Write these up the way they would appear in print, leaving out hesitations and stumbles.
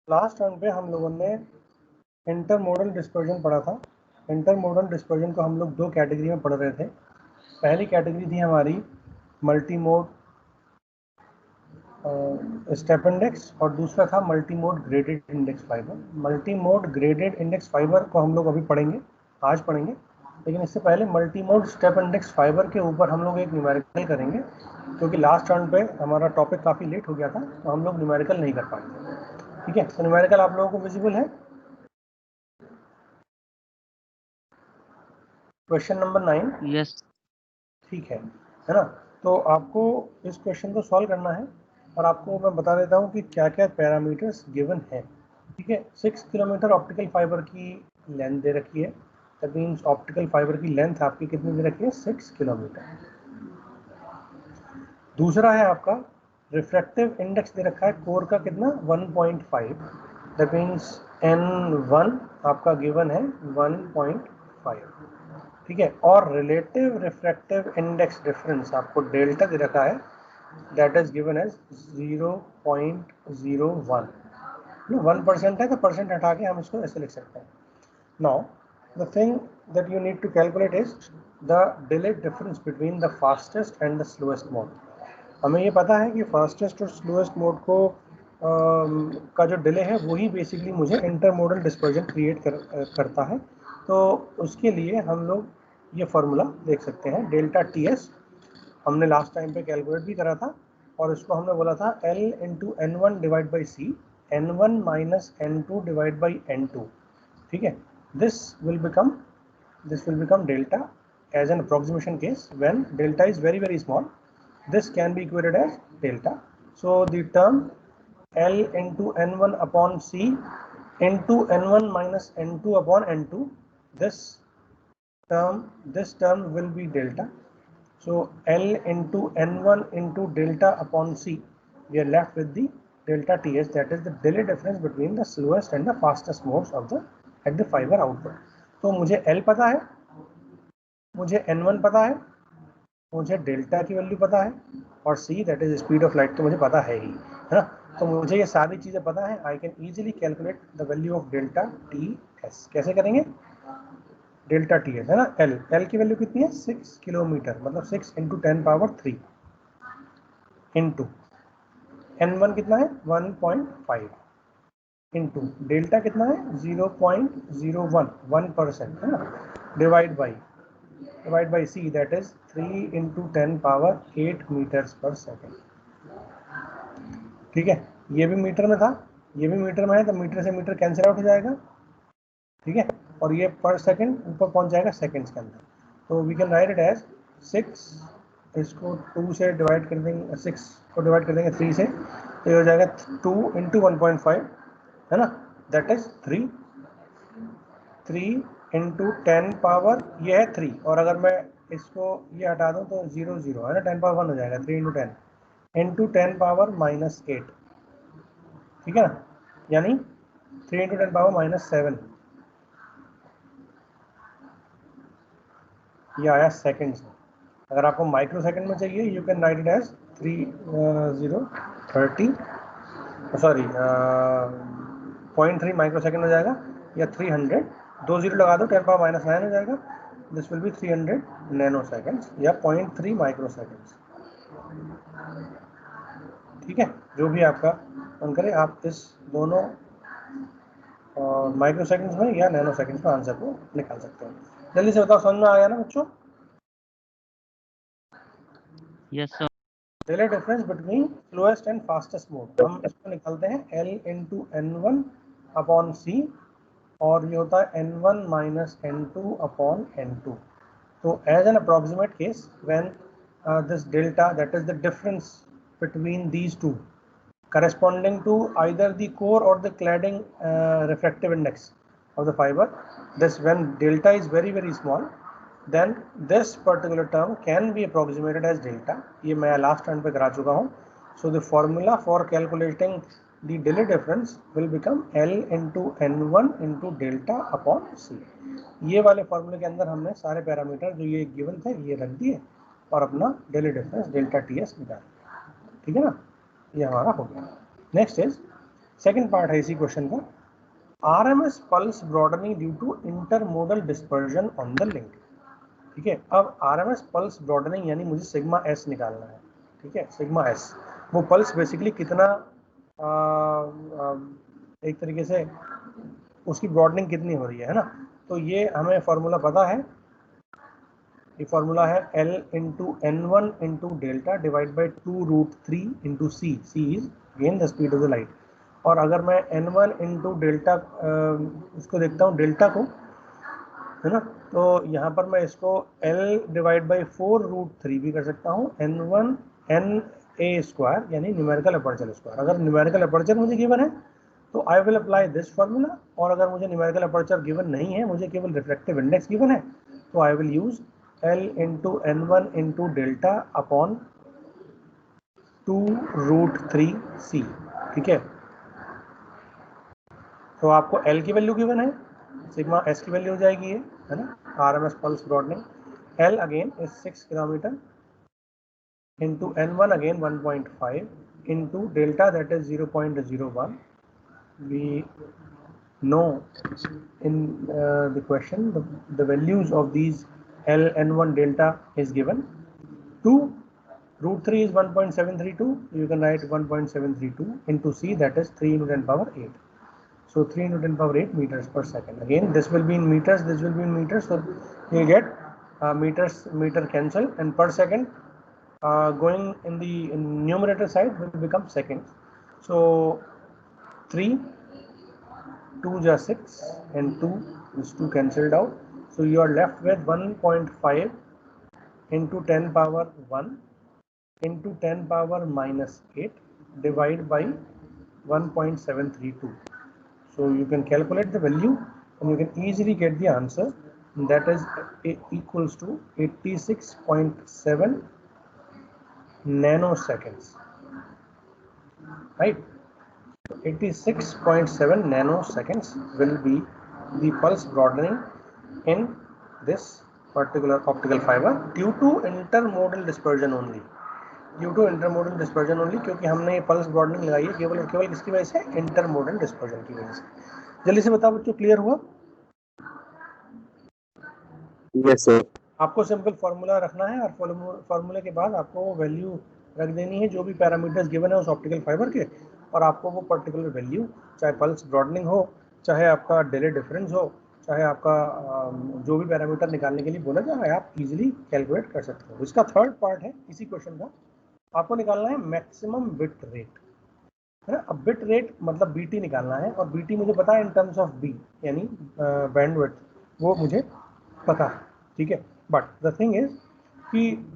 Last term पे हम लोगों ने इंटरमोडल डिस्पर्जन पढ़ा था। इंटरमोडल डिस्पर्जन को हम लोग दो कैटेगरी में पढ़ रहे थे। पहली कैटेगरी थी हमारी मल्टीमोड स्टेप इंडेक्स और दूसरा था multimode graded index fibre. Multimode graded index fibre को हम लोग अभी पढ़ेंगे, आज पढ़ेंगे, लेकिन इससे पहले मल्टीमोड स्टेप इंडेक्स फाइबर के ऊपर हम लोग एक न्यूमेरिकल करेंगे, क्योंकि लास्ट टर्न पे हमारा टॉपिक काफ़ी लेट हो गया था तो हम लोग न्यूमेरिकल नहीं कर पाए। ठीक है, तो न्यूमेरिकल आप लोगों को विजिबल है। Question number 9। यस। ठीक है ना? तो आपको इस क्वेश्चन को सॉल्व करना है और आपको मैं बता देता हूँ कि क्या क्या पैरामीटर्स गिवन है। ठीक है, 6 किलोमीटर ऑप्टिकल फाइबर की लेंथ दे रखी है। दैट मीन्स ऑप्टिकल फाइबर की लेंथ आपकी कितनी दे रखी है? 6 किलोमीटर। दूसरा है आपका रिफ्रैक्टिव इंडेक्स दे रखा है कोर का, कितना? 1.5। दैट मीन्स N1 आपका गिवन है 1.5। ठीक है, और रिलेटिव रिफ्रैक्टिव इंडेक्स डिफरेंस आपको डेल्टा दे रखा है, दैट इज गिवन एज 0.01। 1% है तो परसेंट हटा के हम इसको ऐसे लिख सकते हैं। Now the thing that you need to calculate is the delay difference between the fastest and the slowest mode. हमें ये पता है कि फास्टेस्ट और स्लोएस्ट मोड को का जो डिले है वही बेसिकली मुझे इंटरमोडल डिस्पर्जन क्रिएट करता है। तो उसके लिए हम लोग ये फार्मूला देख सकते हैं, डेल्टा टी एस हमने लास्ट टाइम पे कैलकुलेट भी करा था और इसको हमने बोला था L into N one divide by C, N1 minus N2 divide by N2। ठीक है, this will become delta as an approximation case when delta is very small. This can be equated as delta. So the term L into N1 upon C into N1 minus N2 upon N2, this term will be delta. So L into N1 into delta upon C, we are left with the delta TS, that is the delay difference between the slowest and the fastest modes of the at the fiber output. तो मुझे L पता है, मुझे N1 पता है, मुझे delta की value पता है और C that is speed of light तो मुझे पता है ही, है ना? तो मुझे ये सारी चीज़ें पता है। I can easily calculate the value of delta T S. कैसे करेंगे? डेल्टा टी एस है ना, एल की वैल्यू कितनी है? 6 किलोमीटर, मतलब 6 इंटू 10⁻³ इंटू N1 कितना है? 1.5 इंटू डेल्टा कितना है? 0.01, 1% है ना, divide by C that is 3 into 10⁸ meters पर सेकेंड। ठीक है, ये भी मीटर में था, ये भी मीटर में है, तो मीटर से मीटर कैंसिल आउट हो जाएगा। ठीक है, और ये पर सेकेंड ऊपर पहुंच जाएगा सेकेंड्स के अंदर। तो we can write it as 6, इसको 2 से डिवाइड कर देंगे, 6 को डिवाइड कर देंगे 3 से, तो ये हो जाएगा 2 इंटू 1.5 है ना, दैट इज 3 इंटू 10 ये है 3, और अगर मैं इसको ये हटा दूँ तो 0 0 है ना, 10⁻1 हो जाएगा, 3 इंटू 10 इंटू 10⁻−8। ठीक है ना, यानी 3 इंटू 10⁻−7, ये आया सेकेंड्स में। अगर आपको माइक्रो सेकेंड में चाहिए, you can write it as 0.3 micro second हो जाएगा, या 300, 2 0 लगा दो, 10⁻−9 हो जाएगा। This will B 300 nano seconds या 0.3 माइक्रो सेकेंड्स। ठीक है, जो भी आपका मन करे आप इस दोनों माइक्रो सेकेंड्स में या नैनो सेकेंड्स में आंसर को निकाल सकते हैं। जल्दी से बताओ, समझ में आ गया ना बच्चों? Yes sir. Delay difference between slowest and fastest mode, हम इसको निकालते हैं L into N1 upon C, और ये होता है N1 minus N2 upon N2। तो as an approximate case when this delta that is the difference between these two corresponding to either the core or the cladding refractive index of the fiber, this when delta is very small, then this particular term can be approximated as delta. ये मैं last time पे करा चुका हूँ। So the formula for calculating the delay difference will become L into N1 into delta upon C. ये वाले फॉर्मूले के अंदर हमने सारे पैरामीटर जो ये गिवन थे ये रख दिए और अपना daily difference delta T S निकाल दिया। ठीक है ना, ये हमारा हो गया। नेक्स्ट इज सेकंड पार्ट है इसी क्वेश्चन का, RMS pulse broadening due to intermodal dispersion on the link. ठीक है, अब RMS पल्स ब्रॉडनिंग यानी मुझे सिग्मा एस निकालना है। ठीक है, सिग्मा एस वो पल्स बेसिकली कितना एक तरीके से उसकी ब्रॉडनिंग कितनी हो रही है ना। तो ये हमें फॉर्मूला पता है, ये फॉर्मूला है L into N1 into delta divide by 2√3 into C. C is again the speed of the light. और अगर मैं N1 इंटू डेल्टा इसको देखता हूँ डेल्टा को, है ना, तो यहाँ पर मैं इसको L डिवाइड बाई 4√3 भी कर सकता हूँ, N1 NA स्क्वायर यानी न्यूमेरिकल अपर्चर स्क्वायर। अगर न्यूमेरिकल अपर्चर मुझे गिवन है तो I will apply this formula, और अगर मुझे न्यूमेरिकल अपर्चर गिवन नहीं है, मुझे केवल रिफ्रैक्टिव इंडेक्स गिवन है, तो I will use L into N1 into delta upon 2√3C। ठीक है, तो आपको L की वैल्यू गिवन है, सिग्मा S की वैल्यू हो जाएगी ये, है ना, RMS pulse broadening. L again is 6 kilometre into N1 again 1.5 into delta that is 0.01। we know in the question the values of these L N1 delta is given. 2√3 is 1.732, you can write 1.732 into C, that is 3 into 10 power 8. So 3 into 10 power 8 meters per second. Again this will be in meters, this will be in meters, so you will get meters, meter cancel, and per second going in the numerator side will become seconds. So 3 2 is 6 and 2 is 2 cancelled out, so you are left with 1.5 into 10 power 1 into 10 power minus 8 divided by 1.732. So you can calculate the value and you can easily get the answer, that is equals to 86.7 nanoseconds, right? 86.7 nanoseconds will be the pulse broadening in this particular optical fiber due to intermodal dispersion only. Due to intermodal dispersion only, क्योंकि हमने ये pulse broadening लगाई है केवल और केवल किसकी वजह से, इंटरमोडल डिस्पर्जन की वजह से। जल्दी से बताओ बच्चों, क्लियर हुआ? Yes sir. आपको सिंपल फार्मूला रखना है और फार्मूले के बाद आपको वैल्यू रख देनी है जो भी पैरामीटर्स गिवन है उस ऑप्टिकल फाइबर के, और आपको वो पर्टिकुलर वैल्यू, चाहे पल्स ब्रॉडनिंग हो, चाहे आपका डिले डिफरेंस हो, चाहे आपका जो भी पैरामीटर निकालने के लिए बोला जाए, आप इजीली कैलकुलेट कर सकते हो। इसका थर्ड पार्ट है इसी क्वेश्चन का, आपको निकालना है मैक्सिमम बिट रेट, है ना। अब बिट रेट मतलब बीटी निकालना है, और बीटी मुझे पता है इन टर्म्स ऑफ बी यानी बैंडविड्थ, वो मुझे पता है। ठीक है, बट द थिंग इज कि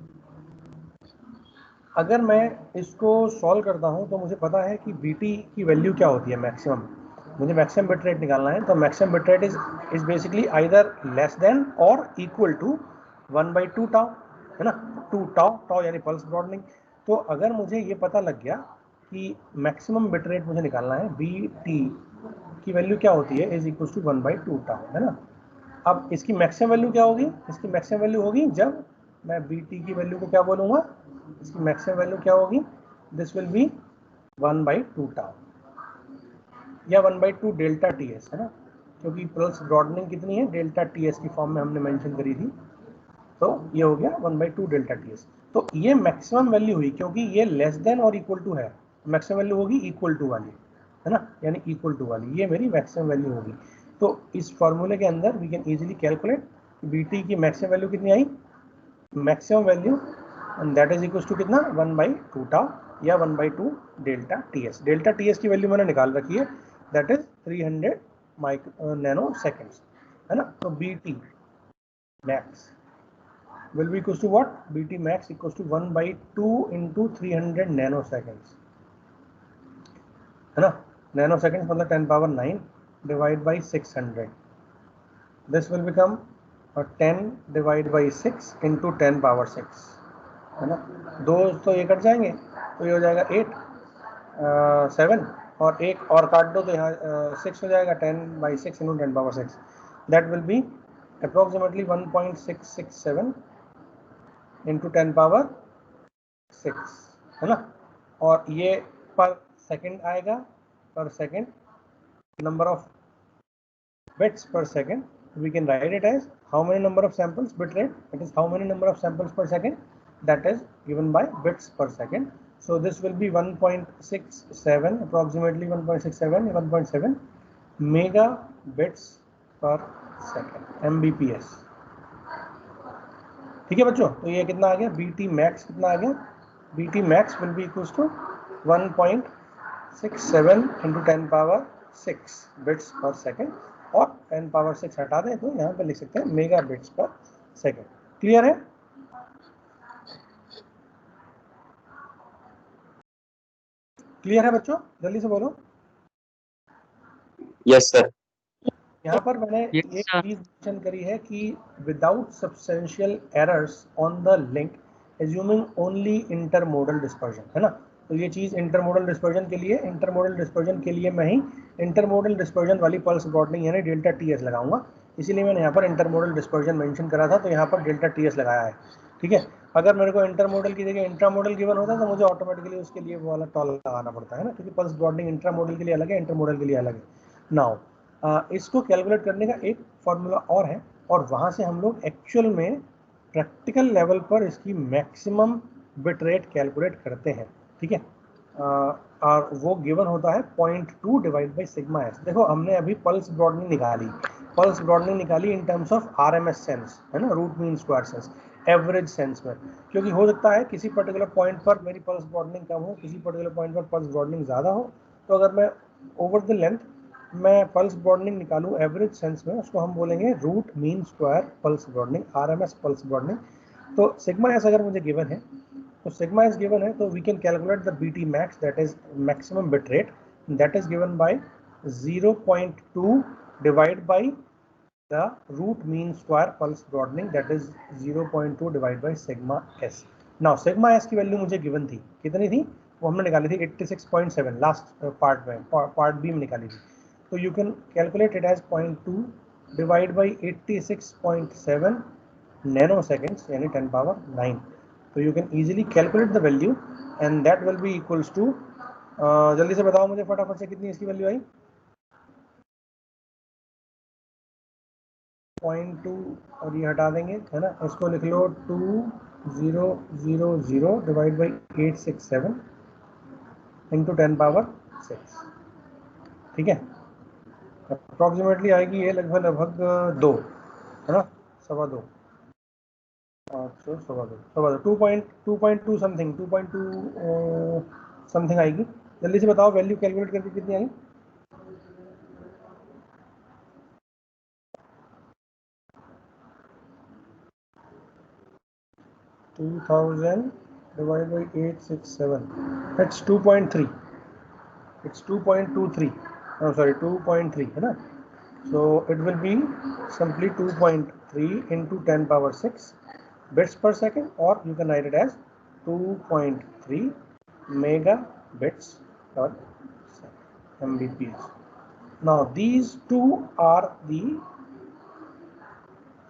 अगर मैं इसको सॉल्व करता हूं तो मुझे पता है कि बीटी की वैल्यू क्या होती है मैक्सिमम, मुझे मैक्सिमम बिट रेट निकालना है। तो maximum bit rate is basically either less than और इक्वल टू 1/2 टाउ, है ना, 2 टाउ, टाउ यानी पल्स ब्रॉडनिंग। तो अगर मुझे ये पता लग गया कि मैक्सिमम बिट रेट मुझे निकालना है, बी टी की वैल्यू क्या होती है, इज इक्वल टू 1/2 टाउ, है ना। अब इसकी मैक्सिमम वैल्यू क्या होगी, इसकी मैक्सिमम वैल्यू होगी जब मैं बी टी की वैल्यू को क्या बोलूँगा, इसकी मैक्सिमम वैल्यू क्या होगी, दिस विल बी 1/2 टाउ या 1/2 डेल्टा टी एस, है ना, क्योंकि पल्स ब्रॉडनिंग कितनी है, डेल्टा टी एस की फॉर्म में हमने मेंशन करी थी, तो ये हो गया 1/2 डेल्टा टी एस। तो ये मैक्सिमम वैल्यू हुई, क्योंकि ये लेस देन और इक्वल टू है, मैक्सिमम वैल्यू होगी इक्वल टू वाली, है ना, यानी इक्वल टू वाली, ये मेरी मैक्सिमम वैल्यू होगी। तो इस फॉर्मूले के अंदर we can easily calculate BT की मैक्सिमम वैल्यू कितनी आई, maximum value, and that is equal to कितना, 1/2 टाउ या 1/2 delta T S. Delta T S की वैल्यू मैंने निकाल रखी है, दैट इज 300 नैनो सेकेंड्स, है ना। तो B T max will be equals to what, bt max equals to 1/2 into 300 nanoseconds, है ना। nanoseconds मतलब 10 power 9 divide by 600, this will become 10 divide by 6 into 10 power 6, है ना। दो तो ये कट जाएंगे, तो ये हो जाएगा 8 7, और एक और काट दो तो यहाँ 6 हो जाएगा, 10/6 into 10 power 6, that will be approximately 1.667 into 10 power 6, है ना। और ये पर सेकंड आएगा, per second, number of bits per second, we can write it as how many number of samples, bit rate, it is how many number of samples per second, that is given by bits per second. So this will be 1.67, approximately 1.67 megabits per second, mbps. ठीक है बच्चों, तो ये कितना आ गया, BT max कितना आ गया, BT max will be equals to 1.67 into 10 power 6 bits per second, और 10 power 6 हटा दें तो यहाँ पे लिख सकते हैं मेगा बिट्स पर सेकेंड। क्लियर है? क्लियर है बच्चों, जल्दी से बोलो। Yes sir. यहाँ पर मैंने एक चीज मेंशन करी है कि without substantial errors on the link assuming only intermodal dispersion, है ना। तो ये चीज इंटरमोडल डिस्पर्जन के लिए, मैं ही इंटरमोडल डिस्पर्जन वाली पल्स ब्रॉडनिंग यानी डेल्टा टीएस लगाऊंगा, इसीलिए मैंने यहाँ पर इंटरमोडल डिस्पर्जन मेंशन करा था, तो यहाँ पर डेल्टा टीएस लगाया है। ठीक है, अगर मेरे को इंटरमोडल की जगह इंट्रामोडल गिवन होता है तो मुझे ऑटोमेटिकली उसके लिए वो वाला टॉल लगाना पड़ता है ना, क्योंकि पल्स ब्रॉडनिंग इंट्रामोडल के लिए अलग है, इंटरमोडल के लिए अलग है। नाउ इसको कैलकुलेट करने का एक फॉर्मूला और है, और वहाँ से हम लोग एक्चुअल में प्रैक्टिकल लेवल पर इसकी मैक्सिमम बिट रेट कैलकुलेट करते हैं। ठीक है, और वो गिवन होता है 0.2 डिवाइड बाई सिग्मा एस। देखो हमने अभी पल्स ब्रॉडनिंग निकाली in terms of RMS sense, है ना, root mean square sense, average sense में, क्योंकि हो सकता है किसी पर्टिकुलर पॉइंट पर मेरी पल्स ब्रॉडनिंग कम हो, किसी पर्टिकुलर पॉइंट पर पल्स ब्रॉडनिंग ज़्यादा हो, तो अगर मैं ओवर द लेंथ मैं पल्स ब्रॉडनिंग निकालूं एवरेज सेंस में, उसको हम बोलेंगे root mean square pulse broadening, RMS pulse broadening. तो सिग्मा एस अगर मुझे गिवन है, तो सिग्मा एस गिवन है, तो we can calculate the BT max, that is maximum bit rate, that is given by 0.2 divide by the root mean square pulse broadening, that is 0.2 divided by sigma s. Now sigma s की value मुझे given थी, कितनी थी वो हमने निकाली थी 86.7, last part में, पार्ट बी में निकाली थी। तो you can calculate it as 0.2 divide by 86.7 nano seconds यानी 10 पावर 9। तो you can easily calculate the value and that will be equals to, जल्दी से बताओ मुझे फटाफट से कितनी इसकी वैल्यू आई। 0.2 और ये हटा देंगे, है ना, इसको लिख लो 2000 डिवाइड बाई 867 इंटू 10 पावर 6। ठीक है, अप्रॉक्सीमेटली आएगी ये लगभग 2, है ना, 2.25, 2.2 समथिंग, 2.2 समथिंग आएगी। जल्दी से बताओ वैल्यू कैलकुलेट करके कितनी आई। 2000 divided by 867, it's 2.3, it's 2.23, I'm sorry 2.3, है ना। So it will be simply 2.3 into 10 power 6 bits per second, or you can write it as 2.3 megabits per second, mbps. Now these two are the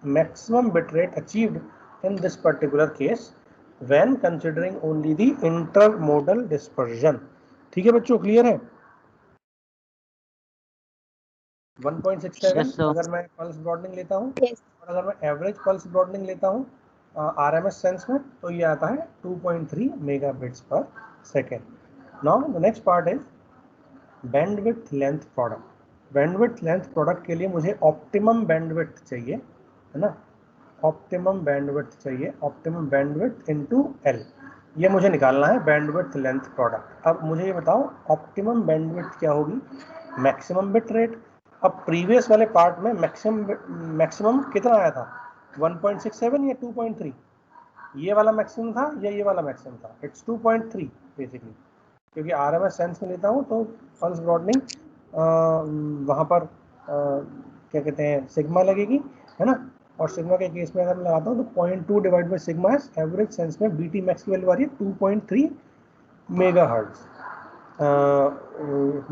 maximum bit rate achieved in this particular case when considering only the intermodal dispersion. ठीक है बच्चों, clear है? 1.67 अगर मैं pulse broadening लेता हूँ, और अगर मैं एवरेज पल्स ब्रॉडनिंग लेता हूँ RMS सेंस में, तो ये आता है 2.3 मेगाबिट्स पर second. Now the next part is bandwidth length product. Bandwidth length product के लिए मुझे ऑप्टिमम बैंडविड्थ चाहिए, है ना, ऑप्टिमम बैंडविड्थ चाहिए, ऑप्टिमम बैंडविड्थ इनटू L, ये मुझे निकालना है बैंडविड्थ लेंथ प्रोडक्ट। अब मुझे ये बताओ ऑप्टिमम बैंडविड्थ क्या होगी, मैक्सिमम बिट रेट। अब प्रीवियस वाले पार्ट में मैक्सिमम कितना आया था, 1.67 या 2.3, ये वाला मैक्सिमम था या ये वाला मैक्सिमम था, इट्स 2.3 बेसिकली, क्योंकि RMS सेंस में लेता हूँ तो पल्स ब्रॉडनिंग वहाँ पर क्या कहते हैं सिग्मा लगेगी, है ना, और सिग्मा के केस में अगर मैं लगाता हूँ तो 0.2 divide by sigma S, average sense में BT मैक्स की वैल्यू आ रही है 2.3 मेगाहर्ट्ज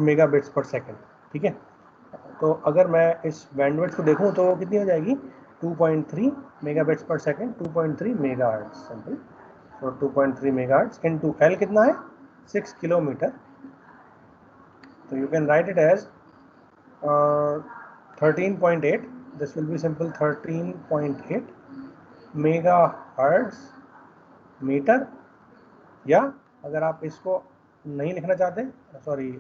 मेगाबिट्स पर सेकेंड। ठीक है, तो अगर मैं इस बैंडविड्थ को देखूं तो कितनी हो जाएगी, 2.3 मेगाबिट्स पर सेकेंड, 2.3 मेगाहर्ट्ज सिंपल। तो 2.3 मेगाहर्ट्ज इनटू L कितना है, 6 किलोमीटर तो you can write it as 13.8. This will be simple 13.8 megahertz metre, या अगर आप इसको नहीं लिखना चाहते, सॉरी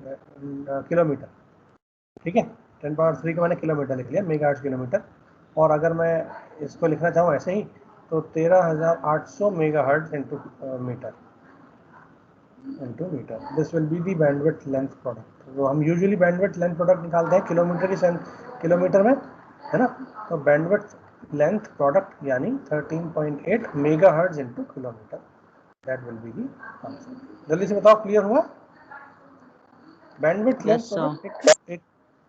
किलोमीटर, ठीक है, 10 पावर 3 का मैंने किलोमीटर लिख लिया, मेगाहर्ट्ज किलोमीटर। और अगर मैं इसको लिखना चाहूँ ऐसे ही तो 13,800 megahertz into metre. This will be the bandwidth length product. तो हम यूजुअली बैंडविड्थ लेंथ प्रोडक्ट निकालते हैं किलोमीटर में, है ना। तो बैंडविड्थ लेंथ प्रोडक्ट यानी 13.8 megahertz into kilometre, that will be the answer. जल्दी से बताओ, क्लियर हुआ? बैंडविड्थ लेंथ प्रोडक्ट एक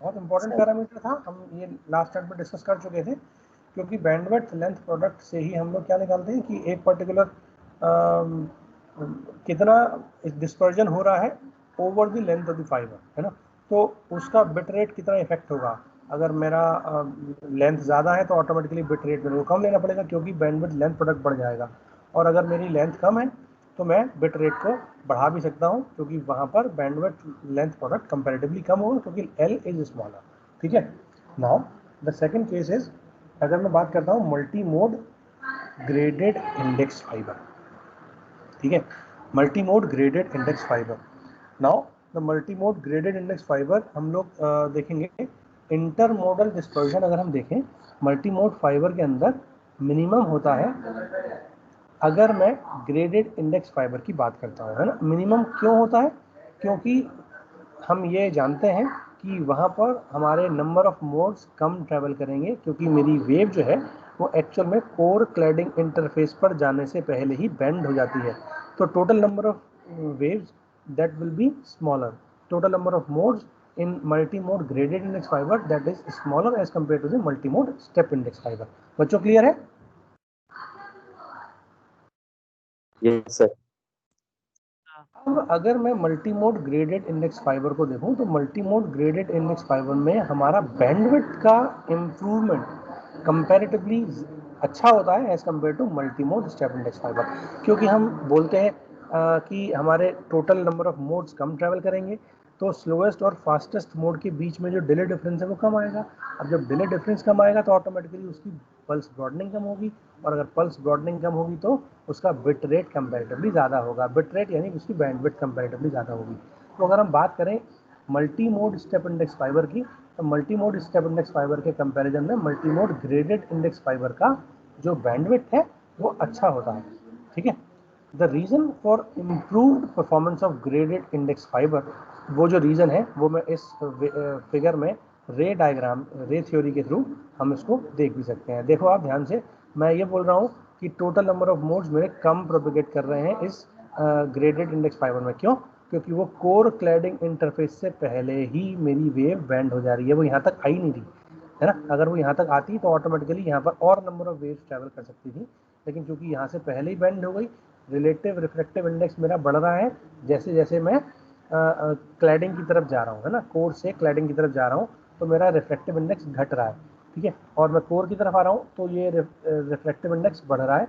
बहुत इंपॉर्टेंट पैरामीटर था, हम ये लास्ट टाइम पे डिस्कस कर चुके थे, क्योंकि बैंडविड्थ लेंथ प्रोडक्ट से ही हम लोग क्या निकालते हैं कि एक पर्टिकुलर कितना डिस्पर्जन हो रहा है over the length of the fibre, है ना। तो उसका बिट रेट कितना इफेक्ट होगा। अगर मेरा लेंथ ज़्यादा है तो ऑटोमेटिकली बिट रेट मेरे को कम लेना पड़ेगा, क्योंकि बैंडविड्थ लेंथ प्रोडक्ट बढ़ जाएगा। और अगर मेरी लेंथ कम है तो मैं बिट रेट को बढ़ा भी सकता हूँ, क्योंकि वहाँ पर बैंडविड्थ लेंथ प्रोडक्ट कंपैरेटिवली कम होगा, क्योंकि L इज स्मॉलर, ठीक है। Now the second case is, अगर मैं बात करता हूँ multi mode graded index fibre, ठीक है, multi mode graded index fibre. Now the multi mode graded index fibre हम लोग देखेंगे इंटरमोडल डिस्पर्जन। अगर हम देखें मल्टी मोड फाइबर के अंदर मिनिमम होता है, अगर मैं ग्रेडेड इंडेक्स फाइबर की बात करता हूँ, है ना। मिनिमम क्यों होता है? क्योंकि हम ये जानते हैं कि वहाँ पर हमारे नंबर ऑफ मोड्स कम ट्रैवल करेंगे, क्योंकि मेरी वेव जो है वो एक्चुअल में कोर क्लैडिंग इंटरफेस पर जाने से पहले ही बेंड हो जाती है। तो total number of waves that will be smaller, total number of modes in multi-mode graded index fiber that is smaller as compared to the multi-mode step index fiber। बच्चों clear है? Yes sir. अब अगर मैं multi mode graded index fibre को देखूं तो multi mode graded index fibre में हमारा बैंडविड्थ का इम्प्रूवमेंट कंपैरेटिवली अच्छा होता है as compare to multi mode step index fibre, क्योंकि हम बोलते हैं कि हमारे टोटल नंबर ऑफ मोड्स कम ट्रैवल करेंगे, तो स्लोएस्ट और फास्टेस्ट मोड के बीच में जो डिले डिफरेंस है वो कम आएगा। अब जब डिले डिफरेंस कम आएगा तो ऑटोमेटिकली उसकी पल्स ब्रॉडनिंग कम होगी, और अगर पल्स ब्रॉडनिंग कम होगी तो उसका बिट रेट कंपैरेटिवली ज़्यादा होगा। बिट रेट यानी उसकी बैंडविड्थ कंपैरेटिवली ज़्यादा होगी। तो अगर हम बात करें multi mode step index fibre की, तो multi mode step index fibre के कंपैरिजन में multi mode graded index fibre का जो बैंडविड्थ है वो अच्छा होता है, ठीक है। The reason for improved performance of graded index fibre, वो जो रीज़न है वो मैं इस फिगर में रे डायग्राम, रे थ्योरी के थ्रू हम इसको देख भी सकते हैं। देखो आप ध्यान से, मैं ये बोल रहा हूँ कि टोटल नंबर ऑफ मोड्स मेरे कम प्रोपेगेट कर रहे हैं इस ग्रेडेड इंडेक्स फाइबर में। क्यों? क्योंकि वो कोर क्लैडिंग इंटरफेस से पहले ही मेरी वेव बैंड हो जा रही है, वो यहाँ तक आई नहीं थी, है ना। अगर वो यहाँ तक आती तो ऑटोमेटिकली यहाँ पर और नंबर ऑफ वेव्स ट्रैवल कर सकती थी, लेकिन क्योंकि यहाँ से पहले ही बैंड हो गई, रिलेटिव रिफ्लेक्टिव इंडेक्स मेरा बढ़ रहा है जैसे जैसे मैं क्लैडिंग की तरफ जा रहा हूँ, है ना, कोर से क्लैडिंग की तरफ जा रहा हूँ, तो मेरा रिफ्लेक्टिव इंडेक्स घट रहा है, ठीक है। और मैं कोर की तरफ आ रहा हूँ तो ये रिफ्लेक्टिव इंडेक्स बढ़ रहा है,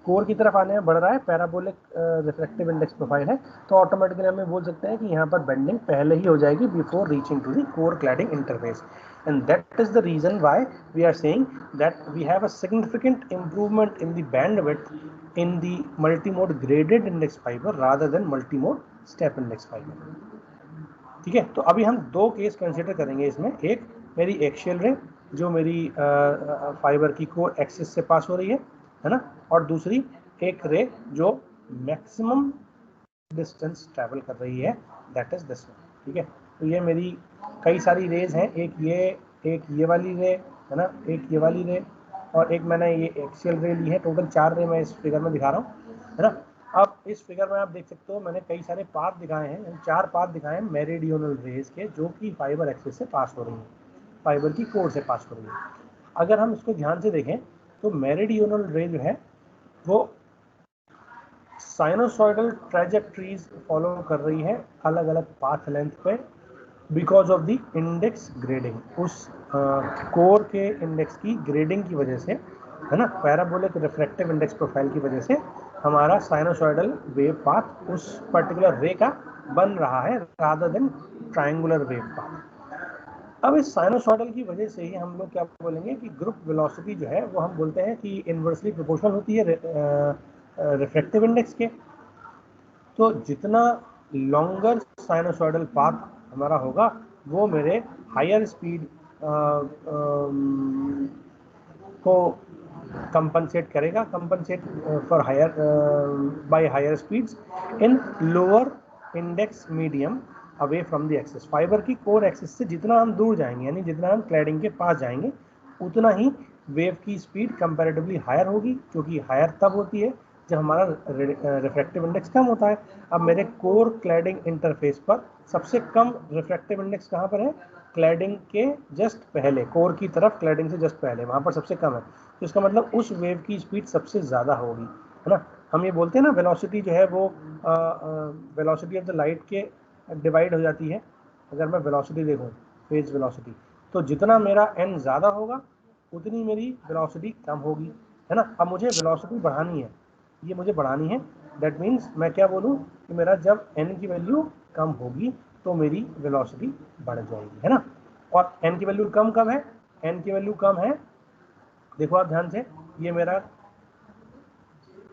कोर की तरफ आने में बढ़ रहा है, पैराबोलिक रिफ्लेक्टिव इंडेक्स प्रोफाइल है, तो ऑटोमेटिकली हम बोल सकते हैं कि यहाँ पर बेंडिंग पहले ही हो जाएगी before reaching to the core cladding interface. And that is the reason why we are saying that we have a significant improvement in the bandwidth in the multimode graded index fiber rather than multimode step index fiber, ठीक है। तो अभी हम दो case consider करेंगे इसमें, एक मेरी एक्सियल रे जो मेरी फाइबर की कोर एक्सिस से पास हो रही है ना, और दूसरी एक रे जो मैक्सिमम डिस्टेंस ट्रैवल कर रही है, दैट इज दिस वन, ठीक है। तो ये मेरी कई सारी रेज हैं, एक ये वाली रे है ना, एक ये वाली रे, और एक मैंने ये एक्सियल रे ली है। टोटल 4 रे मैं इस फिगर में दिखा रहा हूँ, है ना। अब इस फिगर में आप देख सकते हो मैंने कई सारे पाथ दिखाए हैं, 4 पाथ दिखाए हैं मेरिडियनल रेज के, जो कि फाइबर एक्सिस से पास हो रही हैं, फाइबर की कोर से पास हो रही है। अगर हम इसको ध्यान से देखें तो मेरिडियनल रे जो है वो साइनोसॉइडल ट्रैजेक्टरीज फॉलो कर रही है अलग अलग पाथ लेंथ पे, because of the index grading. उस कोर के इंडेक्स की ग्रेडिंग की वजह से, है ना, पैराबोलिक रिफ्लेक्टिव इंडेक्स प्रोफाइल की वजह से हमारा साइनोसॉइडल वेव पाथ उस पर्टिकुलर रे का बन रहा है, rather than triangular wave path. अब इस साइनोसॉइडल की वजह से ही हम लोग क्या बोलेंगे कि ग्रुप वेलोसिटी जो है वो हम बोलते हैं कि इन्वर्सली प्रोपोर्शनल होती है रिफ्रैक्टिव इंडेक्स के। तो जितना लॉन्गर साइनोसॉइडल पाथ हमारा होगा वो मेरे हायर स्पीड को कंपनसेट करेगा, compensate for higher by higher speeds in lower index medium away from the axis. Fibre की कोर एक्सिस से जितना हम दूर जाएंगे, यानी जितना हम क्लैडिंग के पास जाएंगे, उतना ही वेव की स्पीड कंपैरेटिवली हायर होगी, क्योंकि हायर तब होती है जब हमारा रिफ्रैक्टिव इंडेक्स कम होता है। अब मेरे कोर क्लैडिंग इंटरफेस पर सबसे कम रिफ्रैक्टिव इंडेक्स कहाँ पर है? क्लैडिंग के जस्ट पहले, कोर की तरफ क्लैडिंग से जस्ट पहले, वहाँ पर सबसे कम है। तो इसका मतलब उस वेव की स्पीड सबसे ज़्यादा होगी, है ना। हम ये बोलते हैं ना वेलोसिटी जो है वो वेलोसिटी ऑफ द लाइट के डिवाइड हो जाती है। अगर मैं वेलोसिटी देखूँ, फेज वेलोसिटी, तो जितना मेरा n ज़्यादा होगा उतनी मेरी वेलोसिटी कम होगी, है ना। अब मुझे वेलोसिटी बढ़ानी है, ये मुझे बढ़ानी है। दैट मीन्स मैं क्या बोलूँ कि मेरा जब n की वैल्यू कम होगी तो मेरी वेलोसिटी बढ़ जाएगी, है ना। और n की वैल्यू कम कब है? n की वैल्यू कम है, देखो आप ध्यान से, ये मेरा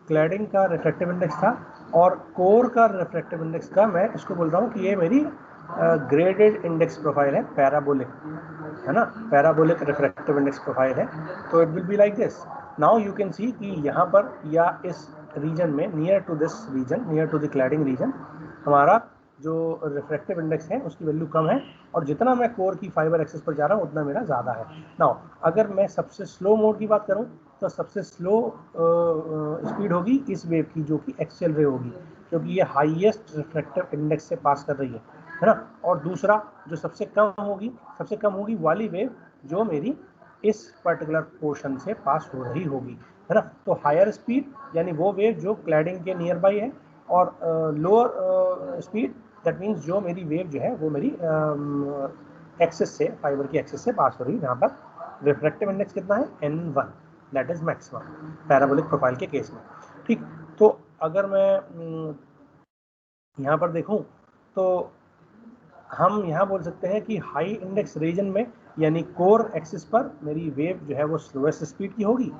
क्लैडिंग का रिफ्रैक्टिव इंडेक्स था और कोर का रिफ्रैक्टिव इंडेक्स का मैं इसको बोल रहा हूँ कि ये मेरी ग्रेडेड इंडेक्स प्रोफाइल है, पैराबोलिक, है ना, पैराबोलिक रिफ्रैक्टिव इंडेक्स प्रोफाइल है। तो it will be like this. Now you can see कि यहाँ पर या इस रीजन में, near to this region, near to the cladding region, हमारा जो रिफ्रैक्टिव इंडेक्स है उसकी वैल्यू कम है, और जितना मैं कोर की फाइबर एक्सिस पर जा रहा हूँ उतना मेरा ज़्यादा है। नाउ अगर मैं सबसे स्लो मोड की बात करूँ तो सबसे स्लो स्पीड होगी इस वेव की, जो कि एक्सियल रे होगी, क्योंकि ये हाईएस्ट रिफ्रैक्टिव इंडेक्स से पास कर रही है ना। और दूसरा जो सबसे कम होगी वाली वेव जो मेरी इस पर्टिकुलर पोर्शन से पास हो रही होगी, है ना। तो हायर स्पीड यानी वो वेव जो क्लैडिंग के नियर बाई है, और लोअर स्पीड दैट मीन्स जो मेरी वेव जो है वो मेरी एक्सिस से, फाइबर की एक्सिस से पास हो रही है। यहाँ पर रिफ्रैक्टिव इंडेक्स कितना है? n1, that is maximum parabolic profile के केस में, ठीक। तो अगर मैं यहाँ पर देखूँ तो हम यहाँ बोल सकते हैं कि हाई इंडेक्स रीजन में, यानी कोर एक्सिस पर मेरी वेव जो है वो स्लोएस्ट स्पीड की होगी,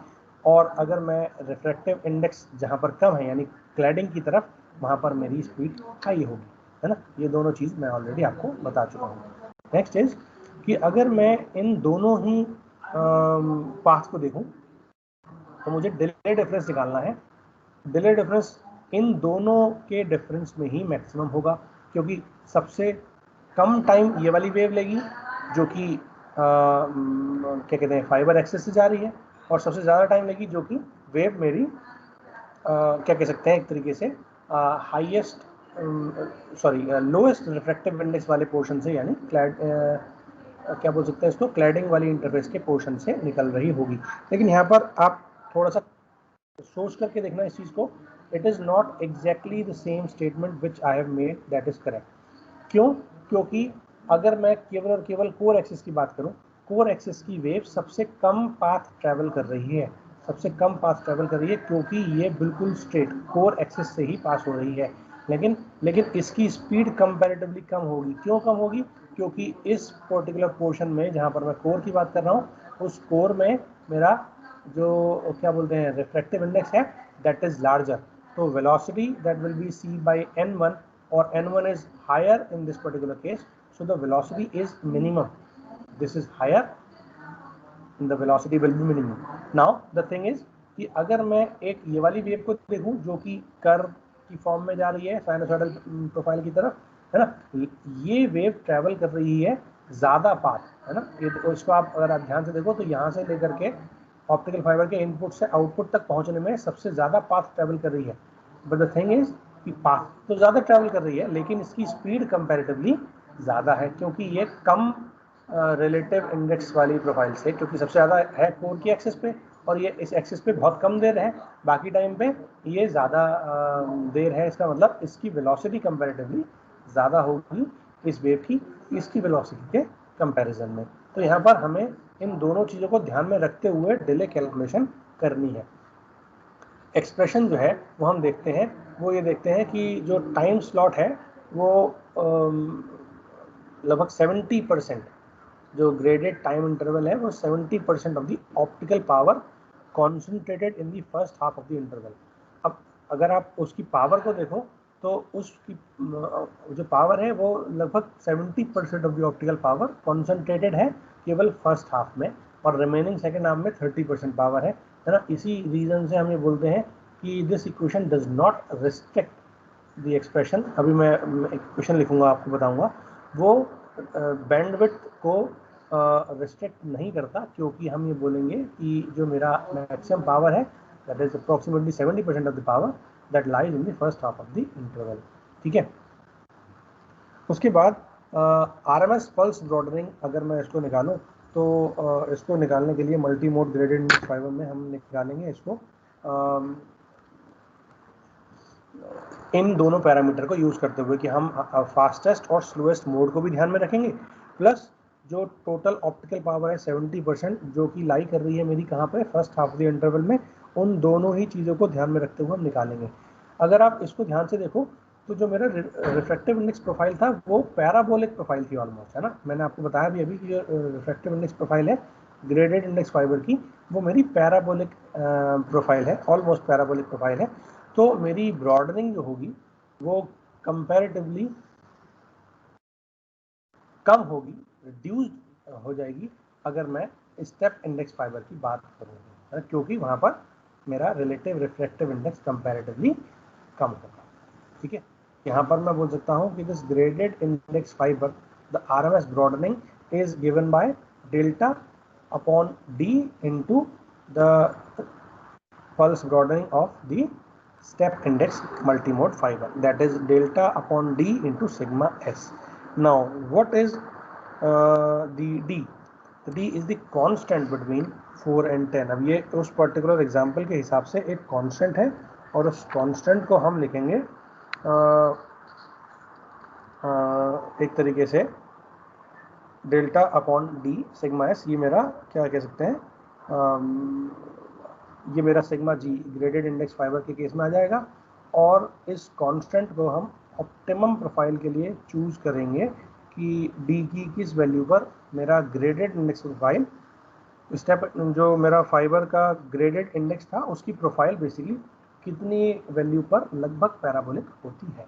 और अगर मैं रिफ्रैक्टिव इंडेक्स जहाँ पर कम है यानी क्लैडिंग की तरफ, वहाँ पर मेरी स्पीड हाई होगी, है ना। ये दोनों चीज़ मैं ऑलरेडी आपको बता चुका हूँ। नेक्स्ट इज कि अगर मैं इन दोनों ही पाथ को देखूँ तो मुझे डिले डिफरेंस निकालना है। डिले डिफरेंस इन दोनों के डिफरेंस में ही मैक्सिमम होगा, क्योंकि सबसे कम टाइम ये वाली वेव लेगी जो कि क्या कहते हैं, फाइबर एक्सिस से जा रही है, और सबसे ज़्यादा टाइम लेगी जो कि वेव मेरी क्या कह सकते हैं एक तरीके से हाईएस्ट लोएस्ट रिफ्रैक्टिव इंडेक्स वाले पोर्शन से, यानी क्लैड क्या बोल सकते हैं इसको, क्लैडिंग वाली इंटरफेस के पोर्शन से निकल रही होगी। लेकिन यहाँ पर आप थोड़ा सा सोच करके देखना इस चीज़ को। It is not exactly the same statement which I have made, that is correct. क्यों? क्योंकि अगर मैं केवल और केवल कोर एक्सिस की बात करूं, कोर एक्सिस की वेव सबसे कम पाथ ट्रैवल कर रही है, सबसे कम पाथ ट्रैवल कर रही है, क्योंकि ये बिल्कुल स्ट्रेट कोर एक्सिस से ही पास हो रही है। लेकिन इसकी स्पीड कंपैरेटिवली कम होगी। क्यों कम होगी? क्योंकि इस पर्टिकुलर पोर्शन में जहाँ पर मैं कोर की बात कर रहा हूँ, उस कोर में मेरा जो क्या बोलते हैं रिफ्रैक्टिव इंडेक्स है, दैट इज लार्जर। तो velocity that will be c by n1, और n1 is higher in this particular case, so the velocity is minimum. This is higher and the velocity will be minimum. Now the thing is कि अगर मैं एक ये वाली wave को देखूं जो कि कर्व की फॉर्म में जा रही है साइनोसॉइडल प्रोफाइल की तरफ, है ना, ये वेव ट्रैवल कर रही है ज़्यादा पाथ, है ना। ये इसको आप अगर आप ध्यान से देखो तो यहाँ से लेकर के ऑप्टिकल फाइबर के इनपुट से आउटपुट तक पहुँचने में सबसे ज़्यादा पाथ ट्रैवल कर रही है। बट द थिंग इज कि पाथ तो ज़्यादा ट्रैवल कर रही है, लेकिन इसकी स्पीड कंपैरेटिवली ज़्यादा है, क्योंकि ये कम रिलेटिव इंडेक्स वाली प्रोफाइल से, क्योंकि सबसे ज़्यादा है कोर की एक्सिस पे, और ये इस एक्सिस पे बहुत कम देर है, बाकी टाइम पे ये ज़्यादा देर है। इसका मतलब इसकी वेलोसिटी कंपैरेटिवली ज़्यादा होगी इस वेव की इसकी वेलोसिटी के कंपैरिजन में। तो यहाँ पर हमें इन दोनों चीज़ों को ध्यान में रखते हुए डिले कैलकुलेशन करनी है। एक्सप्रेशन जो है वो हम देखते हैं, वो ये देखते हैं कि जो टाइम स्लॉट है वो लगभग 70% जो ग्रेडेड टाइम इंटरवल है वो 70% of the optical power concentrated in the first half of the interval. अब अगर आप उसकी पावर को देखो तो उसकी जो पावर है वो लगभग 70% of the optical power concentrated है केवल फर्स्ट हाफ में, और रिमेनिंग सेकेंड हाफ में 30% पावर है ना। इसी रीजन से हम ये बोलते हैं कि this equation does not restrict the expression. अभी मैं एक क्वेश्चन लिखूंगा, आपको बताऊंगा, वो बैंडविड्थ को रिस्ट्रिक्ट नहीं करता, क्योंकि हम ये बोलेंगे कि जो मेरा मैक्सिमम पावर है that is approximately 70% of the power that lies in the first half of the interval. ठीक है, उसके बाद RMS पल्स ब्रॉडनिंग अगर मैं इसको निकालूं तो इसको निकालने के लिए multi mode graded index fibre में हम निकालेंगे इसको इन दोनों पैरामीटर को यूज करते हुए कि हम फास्टेस्ट और स्लोएस्ट मोड को भी ध्यान में रखेंगे, प्लस जो टोटल ऑप्टिकल पावर है 70% जो कि लाई कर रही है मेरी कहाँ पे, first half of the interval में, उन दोनों ही चीज़ों को ध्यान में रखते हुए हम निकालेंगे। अगर आप इसको ध्यान से देखो तो जो मेरा रिफ्रैक्टिव इंडेक्स प्रोफाइल था वो पैराबोलिक प्रोफाइल थी ऑलमोस्ट, है ना। मैंने आपको बताया भी अभी कि जो रिफ्रैक्टिव इंडेक्स प्रोफाइल है ग्रेडेड इंडेक्स फाइबर की, वो मेरी पैराबोलिक प्रोफाइल है, ऑलमोस्ट पैराबोलिक प्रोफाइल है। तो मेरी ब्रॉडनिंग जो होगी वो कंपैरेटिवली कम होगी, रिड्यूस्ड हो जाएगी अगर मैं स्टेप इंडेक्स फाइबर की बात करूँ, क्योंकि वहाँ पर मेरा रिलेटिव रिफ्रैक्टिव इंडेक्स कंपैरेटिवली कम होगा। ठीक है, यहाँ पर मैं बोल सकता हूँ कि this graded index fibre the RMS broadening is given by delta upon D into the pulse broadening of the step index multimode fiber, that is delta upon d into sigma s. Now what is the d? The d is the constant between 4 and 10. अब ये उस particular example के हिसाब से एक constant है, और उस कांस्टेंट को हम लिखेंगे एक तरीके से delta upon D sigma S. ये मेरा क्या कह सकते हैं, ये मेरा सिग्मा जी ग्रेडेड इंडेक्स फाइबर के केस में आ जाएगा, और इस कांस्टेंट को हम ऑप्टिमम प्रोफाइल के लिए चूज करेंगे कि डी की किस वैल्यू पर मेरा ग्रेडेड इंडेक्स प्रोफाइल स्टेप, जो मेरा फाइबर का ग्रेडेड इंडेक्स था उसकी प्रोफाइल बेसिकली कितनी वैल्यू पर लगभग पैराबोलिक होती है।